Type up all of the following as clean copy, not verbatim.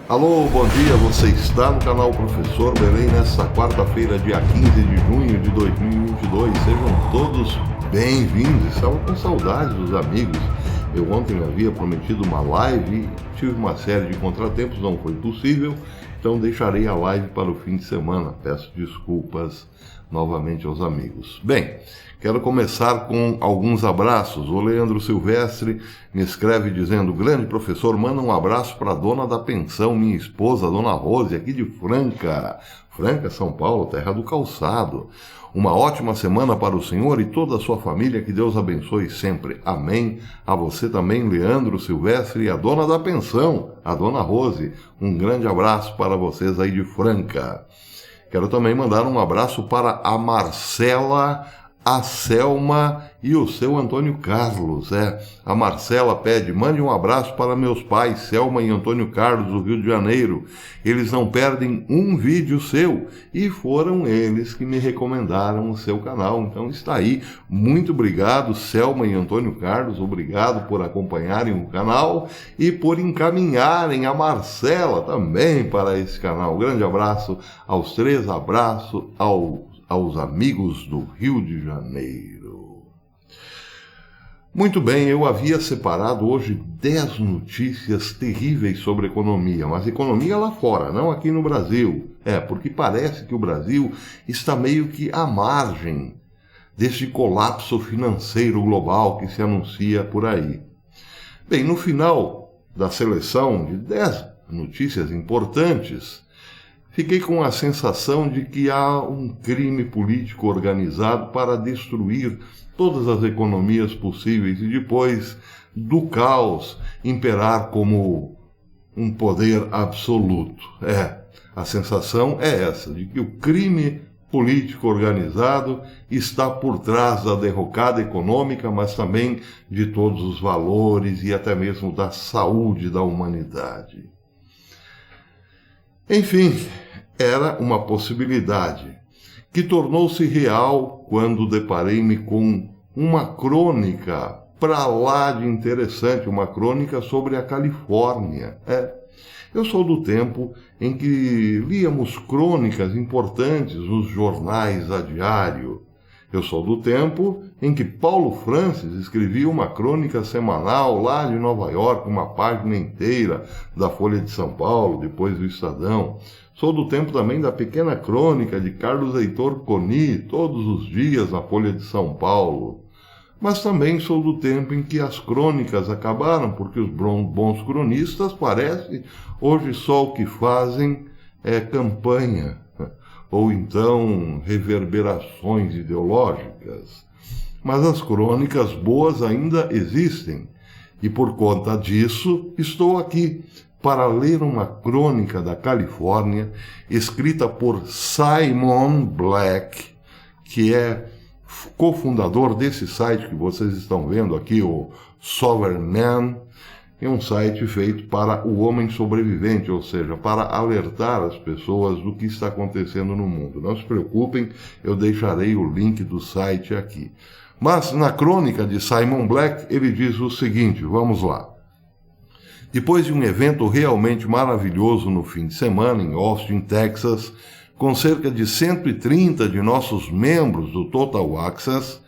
Alô, bom dia, você está no canal Professor Belém nesta quarta-feira, dia 15 de junho de 2022. Sejam todos bem-vindos. Estava com saudades dos amigos. Eu ontem havia prometido uma live e tive uma série de contratempos, não foi possível, então deixarei a live para o fim de semana. Peço desculpas novamente aos amigos. Bem, quero começar com alguns abraços. O Leandro Silvestre me escreve dizendo: grande professor, manda um abraço para a dona da pensão, minha esposa, a dona Rose, aqui de Franca, São Paulo, terra do calçado. Uma ótima semana para o senhor e toda a sua família, que Deus abençoe sempre. Amém. A você também, Leandro Silvestre, e a dona da pensão, a dona Rose. Um grande abraço para vocês aí de Franca. Quero também mandar um abraço para a Marcela, a Selma e o seu Antônio Carlos. A Marcela pede: mande um abraço para meus pais, Selma e Antônio Carlos, do Rio de Janeiro. Eles não perdem um vídeo seu e foram eles que me recomendaram o seu canal. Então está aí. Muito obrigado, Selma e Antônio Carlos. Obrigado por acompanharem o canal e por encaminharem a Marcela também para esse canal. Grande abraço aos três, abraço aos amigos do Rio de Janeiro. Muito bem, eu havia separado hoje 10 notícias terríveis sobre economia, mas economia lá fora, não aqui no Brasil. Porque parece que o Brasil está meio que à margem deste colapso financeiro global que se anuncia por aí. Bem, no final da seleção de 10 notícias importantes, fiquei com a sensação de que há um crime político organizado para destruir todas as economias possíveis e depois do caos imperar como um poder absoluto. A sensação é essa, de que o crime político organizado está por trás da derrocada econômica, mas também de todos os valores e até mesmo da saúde da humanidade. Enfim, era uma possibilidade que tornou-se real quando deparei-me com uma crônica para lá de interessante, uma crônica sobre a Califórnia. Eu sou do tempo em que líamos crônicas importantes nos jornais a diário. Eu sou do tempo em que Paulo Francis escrevia uma crônica semanal lá de Nova York, uma página inteira da Folha de São Paulo, depois do Estadão. Sou do tempo também da pequena crônica de Carlos Heitor Coni, todos os dias na Folha de São Paulo. Mas também sou do tempo em que as crônicas acabaram, porque os bons cronistas, parece, hoje só o que fazem é campanha, ou então reverberações ideológicas. Mas as crônicas boas ainda existem, e por conta disso estou aqui para ler uma crônica da Califórnia, escrita por Simon Black, que é cofundador desse site que vocês estão vendo aqui, o Sovereign Man. É um site feito para o homem sobrevivente, ou seja, para alertar as pessoas do que está acontecendo no mundo. Não se preocupem, eu deixarei o link do site aqui. Mas na crônica de Simon Black, ele diz o seguinte, vamos lá. Depois de um evento realmente maravilhoso no fim de semana em Austin, Texas, com cerca de 130 de nossos membros do Total Access,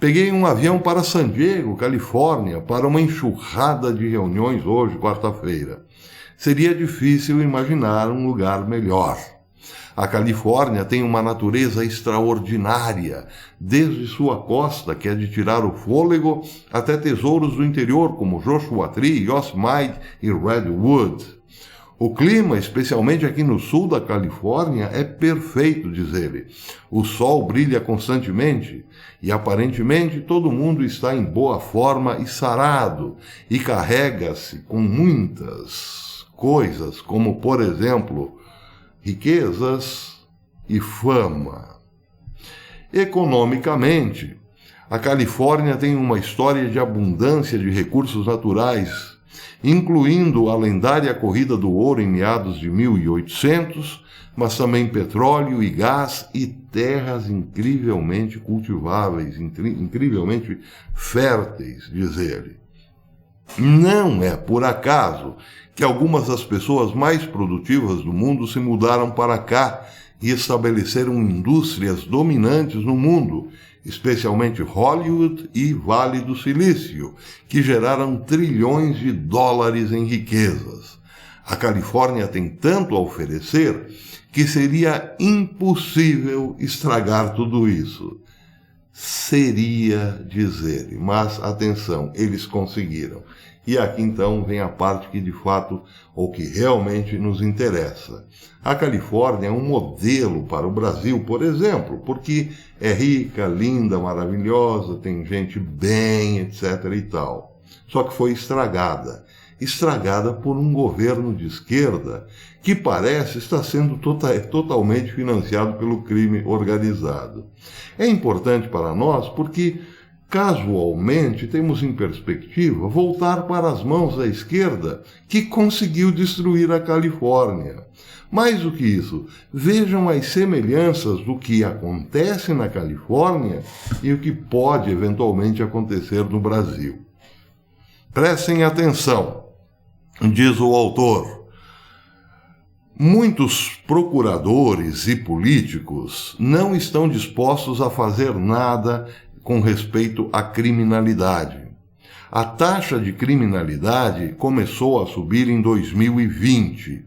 peguei um avião para San Diego, Califórnia, para uma enxurrada de reuniões hoje, quarta-feira. Seria difícil imaginar um lugar melhor. A Califórnia tem uma natureza extraordinária, desde sua costa, que é de tirar o fôlego, até tesouros do interior, como Joshua Tree, Yosemite e Redwood. O clima, especialmente aqui no sul da Califórnia, é perfeito, diz ele. O sol brilha constantemente e, aparentemente, todo mundo está em boa forma e sarado, e carrega-se com muitas coisas, como, por exemplo, riquezas e fama. Economicamente, a Califórnia tem uma história de abundância de recursos naturais, incluindo a lendária corrida do ouro em meados de 1800, mas também petróleo e gás e terras incrivelmente cultiváveis, incrivelmente férteis, diz ele. Não é por acaso que algumas das pessoas mais produtivas do mundo se mudaram para cá e estabeleceram indústrias dominantes no mundo, especialmente Hollywood e Vale do Silício, que geraram trilhões de dólares em riquezas. A Califórnia tem tanto a oferecer que seria impossível estragar tudo isso. Seria, diz ele, mas atenção, eles conseguiram. E aqui então vem a parte que de fato, ou que realmente nos interessa. A Califórnia é um modelo para o Brasil, por exemplo, porque é rica, linda, maravilhosa, tem gente bem, etc. e tal. Só que foi estragada por um governo de esquerda que parece estar sendo totalmente financiado pelo crime organizado. É importante para nós porque, casualmente, temos em perspectiva voltar para as mãos da esquerda que conseguiu destruir a Califórnia. Mais do que isso, vejam as semelhanças do que acontece na Califórnia e o que pode eventualmente acontecer no Brasil. Prestem atenção, diz o autor. Muitos procuradores e políticos não estão dispostos a fazer nada com respeito à criminalidade. A taxa de criminalidade começou a subir em 2020.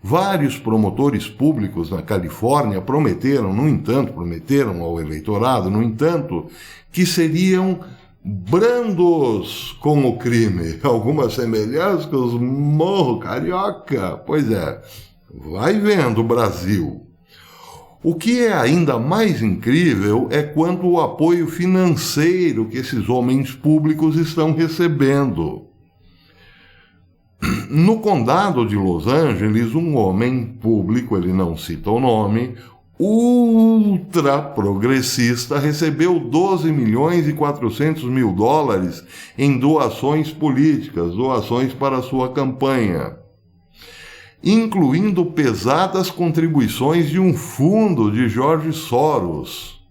Vários promotores públicos na Califórnia prometeram ao eleitorado, no entanto, que seriam brandos com o crime. Algumas semelhanças com os morro carioca. Pois é, vai vendo, Brasil. O que é ainda mais incrível é quanto o apoio financeiro que esses homens públicos estão recebendo. No condado de Los Angeles, um homem público, ele não cita o nome, ultra progressista, recebeu 12 milhões e 400 mil dólares em doações políticas, doações para a sua campanha, incluindo pesadas contribuições de um fundo de George Soros.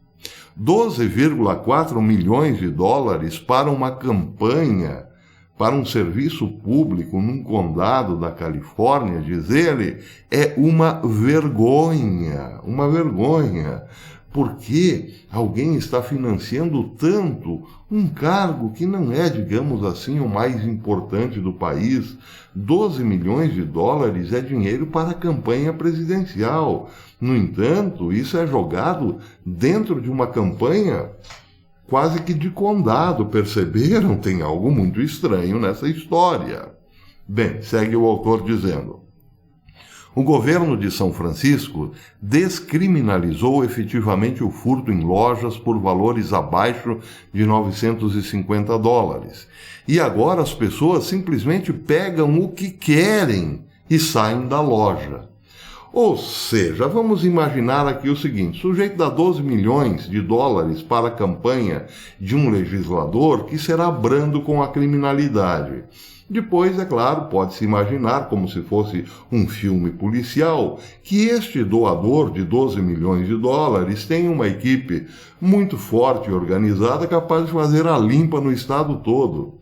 12,4 milhões de dólares para uma campanha, para um serviço público num condado da Califórnia, diz ele, é uma vergonha. Porque alguém está financiando tanto um cargo que não é, digamos assim, o mais importante do país. 12 milhões de dólares é dinheiro para a campanha presidencial. No entanto, isso é jogado dentro de uma campanha quase que de condado. Perceberam? Tem algo muito estranho nessa história. Bem, segue o autor dizendo: o governo de São Francisco descriminalizou efetivamente o furto em lojas por valores abaixo de 950 dólares. E agora as pessoas simplesmente pegam o que querem e saem da loja. Ou seja, vamos imaginar aqui o seguinte: o sujeito dá 12 milhões de dólares para a campanha de um legislador que será brando com a criminalidade. Depois, é claro, pode-se imaginar, como se fosse um filme policial, que este doador de 12 milhões de dólares tem uma equipe muito forte e organizada capaz de fazer a limpa no estado todo,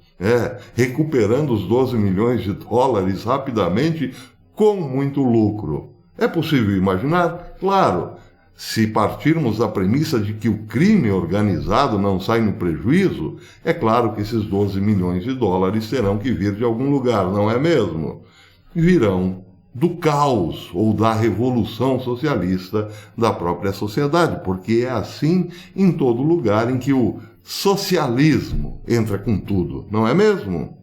recuperando os 12 milhões de dólares rapidamente com muito lucro. É possível imaginar? Claro, se partirmos da premissa de que o crime organizado não sai no prejuízo, é claro que esses 12 milhões de dólares terão que vir de algum lugar, não é mesmo? Virão do caos ou da revolução socialista da própria sociedade, porque é assim em todo lugar em que o socialismo entra com tudo, não é mesmo?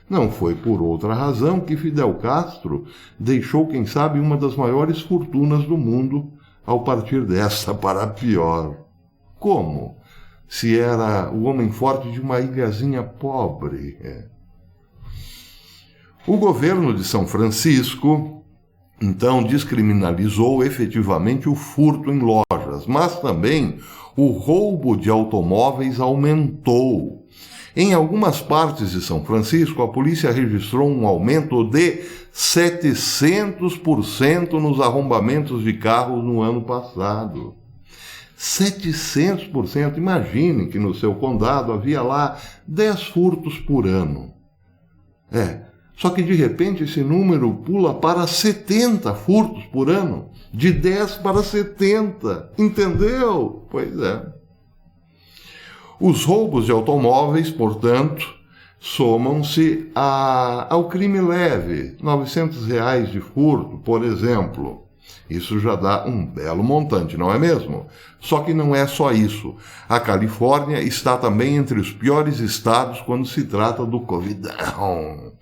Não foi por outra razão que Fidel Castro deixou, quem sabe, uma das maiores fortunas do mundo ao partir desta para pior. Como? Se era o homem forte de uma ilhazinha pobre. O governo de São Francisco, então, descriminalizou efetivamente o furto em lojas, mas também o roubo de automóveis aumentou. Em algumas partes de São Francisco, a polícia registrou um aumento de 700% nos arrombamentos de carros no ano passado. 700%! Imagine que no seu condado havia lá 10 furtos por ano. Só que de repente esse número pula para 70 furtos por ano. De 10 para 70. Entendeu? Pois é. Os roubos de automóveis, portanto, somam-se ao crime leve. R$900 de furto, por exemplo. Isso já dá um belo montante, não é mesmo? Só que não é só isso. A Califórnia está também entre os piores estados quando se trata do Covidão.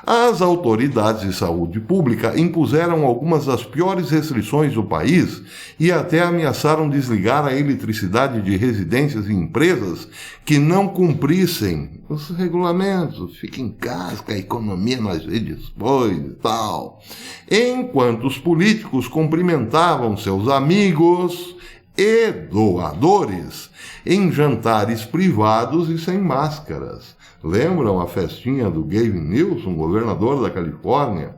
As autoridades de saúde pública impuseram algumas das piores restrições do país e até ameaçaram desligar a eletricidade de residências e empresas que não cumprissem os regulamentos. Fique em casa, que a economia nós vê depois e tal. Enquanto os políticos cumprimentavam seus amigos e doadores em jantares privados e sem máscaras. Lembram a festinha do Gavin Newsom, governador da Califórnia,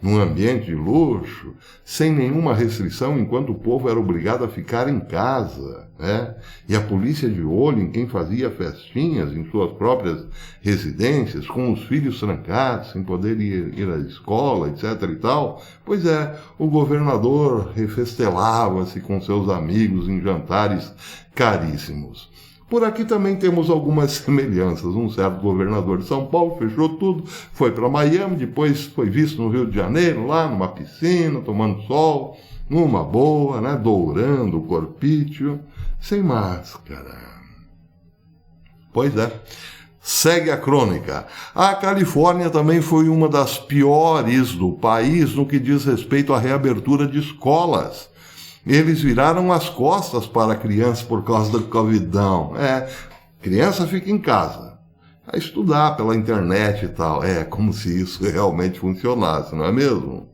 num ambiente de luxo, sem nenhuma restrição, enquanto o povo era obrigado a ficar em casa, né? E a polícia de olho em quem fazia festinhas em suas próprias residências, com os filhos trancados, sem poder ir à escola, etc. e tal. Pois é, o governador refestelava-se com seus amigos em jantares caríssimos. Por aqui também temos algumas semelhanças. Um certo governador de São Paulo fechou tudo, foi para Miami, depois foi visto no Rio de Janeiro, lá numa piscina, tomando sol, numa boa, né, dourando o corpício, sem máscara. Pois é. Segue a crônica. A Califórnia também foi uma das piores do país no que diz respeito à reabertura de escolas. Eles viraram as costas para a criança por causa do Covidão. Criança fica em casa, a estudar pela internet e tal. Como se isso realmente funcionasse, não é mesmo?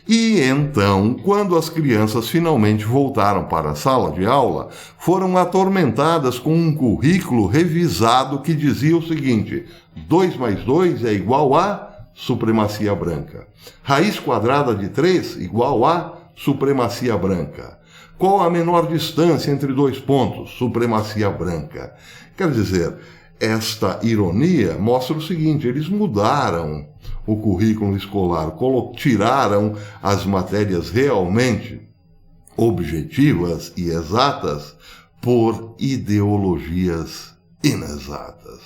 E então, quando as crianças finalmente voltaram para a sala de aula, foram atormentadas com um currículo revisado que dizia o seguinte: 2 mais 2 é igual a supremacia branca. Raiz quadrada de 3 igual a supremacia branca. Qual a menor distância entre 2 pontos? Supremacia branca. Quer dizer, esta ironia mostra o seguinte: eles mudaram o currículo escolar, tiraram as matérias realmente objetivas e exatas por ideologias inexatas.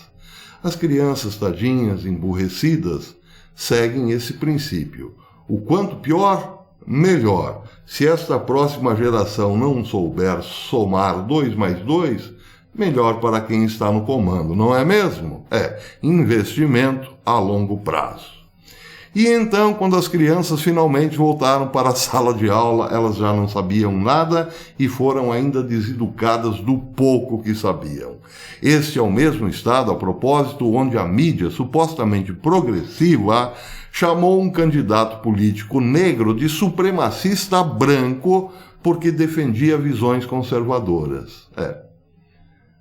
As crianças tadinhas, emburrecidas, seguem esse princípio. O quanto pior, melhor. Se esta próxima geração não souber somar 2 mais 2, melhor para quem está no comando, não é mesmo? Investimento a longo prazo. E então, quando as crianças finalmente voltaram para a sala de aula, elas já não sabiam nada e foram ainda deseducadas do pouco que sabiam. Este é o mesmo estado, a propósito, onde a mídia, supostamente progressiva, chamou um candidato político negro de supremacista branco porque defendia visões conservadoras.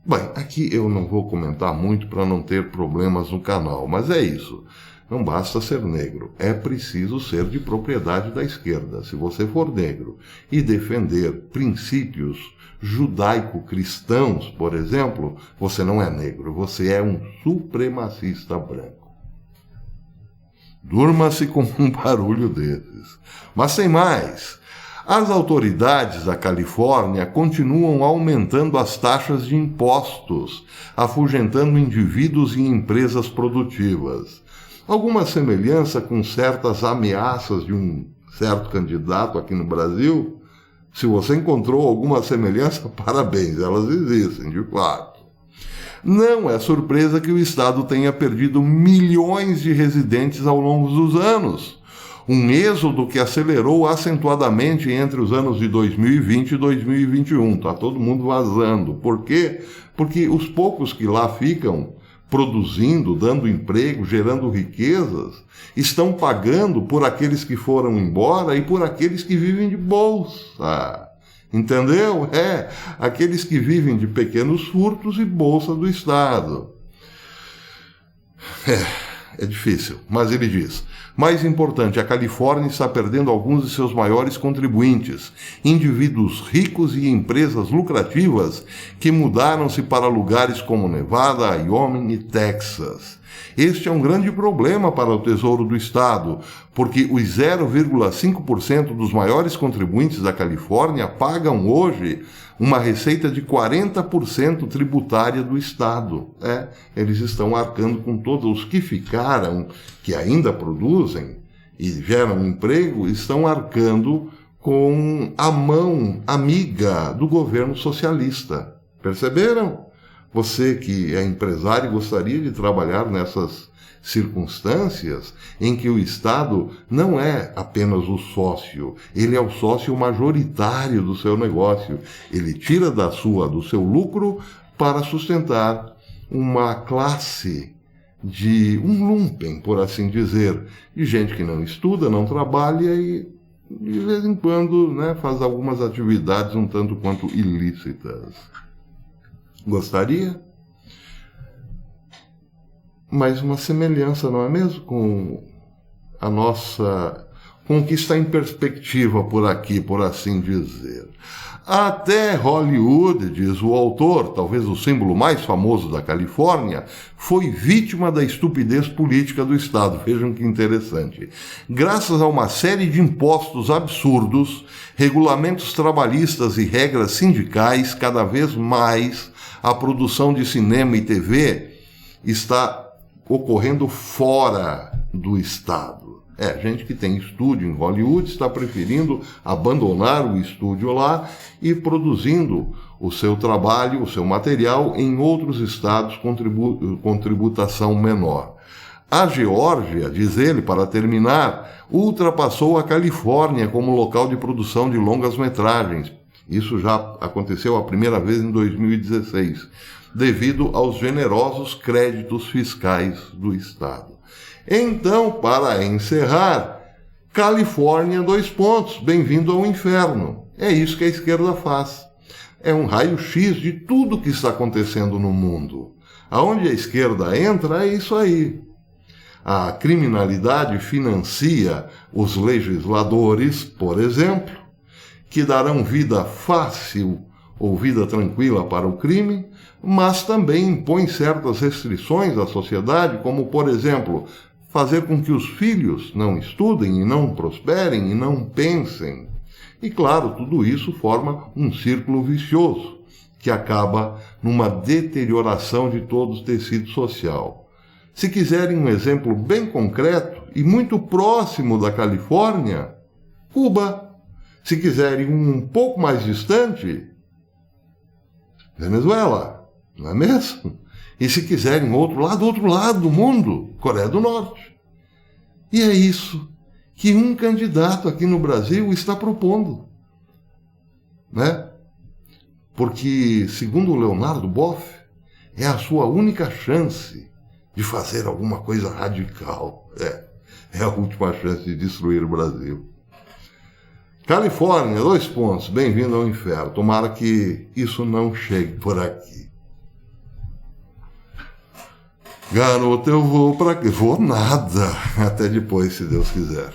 Bem, aqui eu não vou comentar muito para não ter problemas no canal, mas é isso. Não basta ser negro, é preciso ser de propriedade da esquerda. Se você for negro e defender princípios judaico-cristãos, por exemplo, você não é negro, você é um supremacista branco. Durma-se com um barulho desses. Mas sem mais, as autoridades da Califórnia continuam aumentando as taxas de impostos, afugentando indivíduos e empresas produtivas. Alguma semelhança com certas ameaças de um certo candidato aqui no Brasil? Se você encontrou alguma semelhança, parabéns, elas existem, de fato. Não é surpresa que o Estado tenha perdido milhões de residentes ao longo dos anos. Um êxodo que acelerou acentuadamente entre os anos de 2020 e 2021. Está todo mundo vazando. Por quê? Porque os poucos que lá ficam produzindo, dando emprego, gerando riquezas, estão pagando por aqueles que foram embora e por aqueles que vivem de bolsa. Entendeu? Aqueles que vivem de pequenos furtos e bolsa do Estado. É difícil, mas ele diz: Mais importante, a Califórnia está perdendo alguns de seus maiores contribuintes, indivíduos ricos e empresas lucrativas que mudaram-se para lugares como Nevada, Wyoming e Texas. Este é um grande problema para o Tesouro do Estado, porque os 0,5% dos maiores contribuintes da Califórnia pagam hoje uma receita de 40% tributária do Estado. Eles estão arcando com todos os que ficaram, que ainda produzem e geram emprego, estão arcando com a mão amiga do governo socialista. Perceberam? Você que é empresário gostaria de trabalhar nessas circunstâncias em que o Estado não é apenas o sócio, ele é o sócio majoritário do seu negócio. Ele tira do seu lucro para sustentar uma classe de um lumpen, por assim dizer, de gente que não estuda, não trabalha e de vez em quando, faz algumas atividades um tanto quanto ilícitas. Gostaria? Mas uma semelhança, não é mesmo, com com o que está em perspectiva por aqui, por assim dizer. Até Hollywood, diz o autor, talvez o símbolo mais famoso da Califórnia, foi vítima da estupidez política do Estado. Vejam que interessante. Graças a uma série de impostos absurdos, regulamentos trabalhistas e regras sindicais, cada vez mais a produção de cinema e TV está ocorrendo fora do Estado. Gente que tem estúdio em Hollywood está preferindo abandonar o estúdio lá e produzindo o seu trabalho, o seu material em outros estados com tributação menor. A Geórgia, diz ele, para terminar, ultrapassou a Califórnia como local de produção de longas-metragens. Isso já aconteceu a primeira vez em 2016, devido aos generosos créditos fiscais do Estado. Então, para encerrar, Califórnia, bem-vindo ao inferno. É isso que a esquerda faz. É um raio-x de tudo que está acontecendo no mundo. Aonde a esquerda entra, é isso aí. A criminalidade financia os legisladores, por exemplo, que darão vida fácil ou vida tranquila para o crime, mas também impõe certas restrições à sociedade, como, por exemplo, fazer com que os filhos não estudem e não prosperem e não pensem. E, claro, tudo isso forma um círculo vicioso, que acaba numa deterioração de todo o tecido social. Se quiserem um exemplo bem concreto e muito próximo da Califórnia, Cuba. Se quiserem um pouco mais distante, Venezuela, não é mesmo? E se quiserem do outro lado do mundo, Coreia do Norte. E é isso que um candidato aqui no Brasil está propondo. Porque, segundo o Leonardo Boff, é a sua única chance de fazer alguma coisa radical. É a última chance de destruir o Brasil. Califórnia, bem-vindo ao inferno. Tomara que isso não chegue por aqui. Garoto, eu vou pra quê? Vou nada. Até depois, se Deus quiser.